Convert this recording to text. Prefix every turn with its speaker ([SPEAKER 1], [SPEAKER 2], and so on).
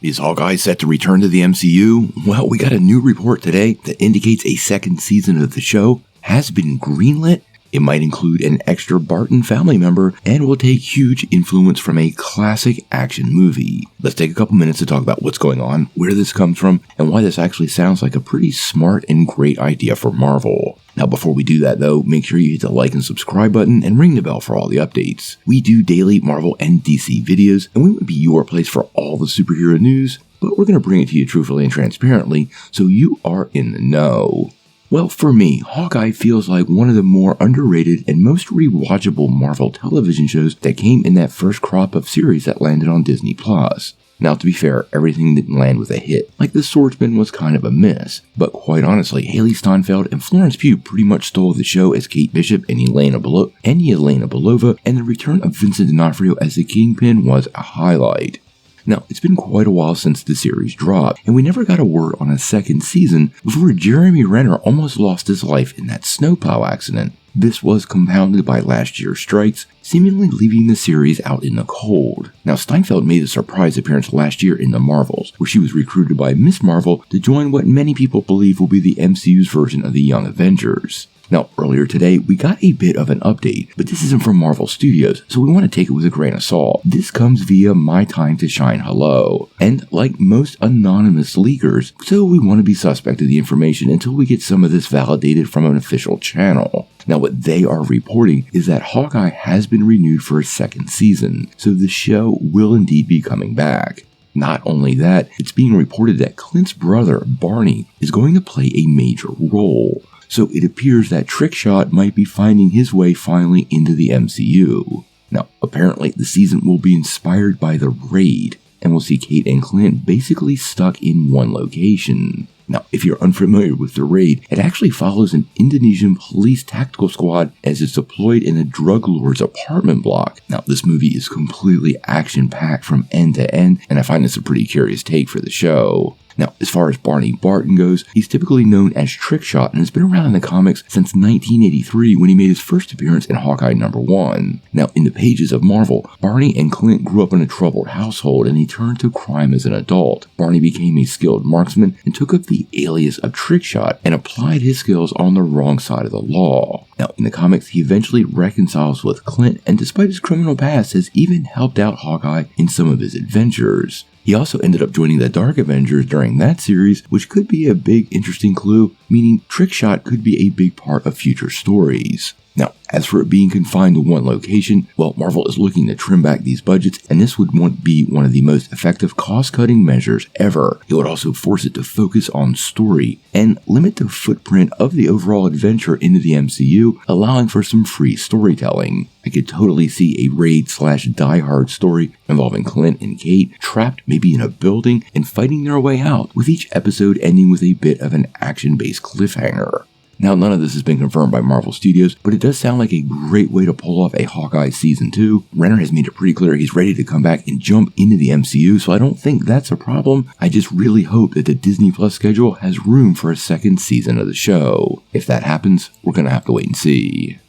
[SPEAKER 1] Is Hawkeye set to return to the MCU? Well, we got a new report today that indicates a second season of the show has been greenlit. It might include an extra Barton family member and will take huge influence from a classic action movie. Let's take a couple minutes to talk about what's going on, where this comes from, and why this actually sounds like a pretty smart and great idea for Marvel. Now, before we do that though, make sure you hit the like and subscribe button and ring the bell for all the updates. We do daily Marvel and DC videos, and we would be your place for all the superhero news, but we're going to bring it to you truthfully and transparently, so you are in the know. Well, for me, Hawkeye feels like one of the more underrated and most rewatchable Marvel television shows that came in that first crop of series that landed on Disney+. Now, to be fair, everything didn't land with a hit, like The Swordsman was kind of a miss, but quite honestly, Haley Steinfeld and Florence Pugh pretty much stole the show as Kate Bishop and Yelena Belova, and the return of Vincent D'Onofrio as the Kingpin was a highlight. Now, it's been quite a while since the series dropped, and we never got a word on a second season before Jeremy Renner almost lost his life in that snowplow accident. This was compounded by last year's strikes, seemingly leaving the series out in the cold. Now, Steinfeld made a surprise appearance last year in The Marvels, where she was recruited by Miss Marvel to join what many people believe will be the MCU's version of the Young Avengers. Now, earlier today, we got a bit of an update, but this isn't from Marvel Studios, so we want to take it with a grain of salt. This comes via My Time to Shine Hello, and like most anonymous leakers, so we want to be suspect of the information until we get some of this validated from an official channel. Now, what they are reporting is that Hawkeye has been renewed for a second season, so the show will indeed be coming back. Not only that, it's being reported that Clint's brother, Barney, is going to play a major role. So it appears that Trickshot might be finding his way finally into the MCU. Now, apparently the season will be inspired by The Raid, and we'll see Kate and Clint basically stuck in one location. Now, if you're unfamiliar with The Raid, it actually follows an Indonesian police tactical squad as it's deployed in a drug lord's apartment block. Now, this movie is completely action-packed from end to end, and I find this a pretty curious take for the show. Now, as far as Barney Barton goes, he's typically known as Trickshot and has been around in the comics since 1983 when he made his first appearance in Hawkeye #1. Now, in the pages of Marvel, Barney and Clint grew up in a troubled household and he turned to crime as an adult. Barney became a skilled marksman and took up the alias of Trickshot and applied his skills on the wrong side of the law. Now, in the comics, he eventually reconciles with Clint and despite his criminal past has even helped out Hawkeye in some of his adventures. He also ended up joining the Dark Avengers during that series, which could be a big interesting clue, meaning Trickshot could be a big part of future stories. Now, as for it being confined to one location, well, Marvel is looking to trim back these budgets, and this would be one of the most effective cost-cutting measures ever. It would also force it to focus on story and limit the footprint of the overall adventure into the MCU, allowing for some free storytelling. I could totally see a Raid/Die Hard story involving Clint and Kate trapped maybe in a building and fighting their way out, with each episode ending with a bit of an action-based cliffhanger. Now, none of this has been confirmed by Marvel Studios, but it does sound like a great way to pull off a Hawkeye Season 2. Renner has made it pretty clear he's ready to come back and jump into the MCU, so I don't think that's a problem. I just really hope that the Disney Plus schedule has room for a second season of the show. If that happens, we're going to have to wait and see.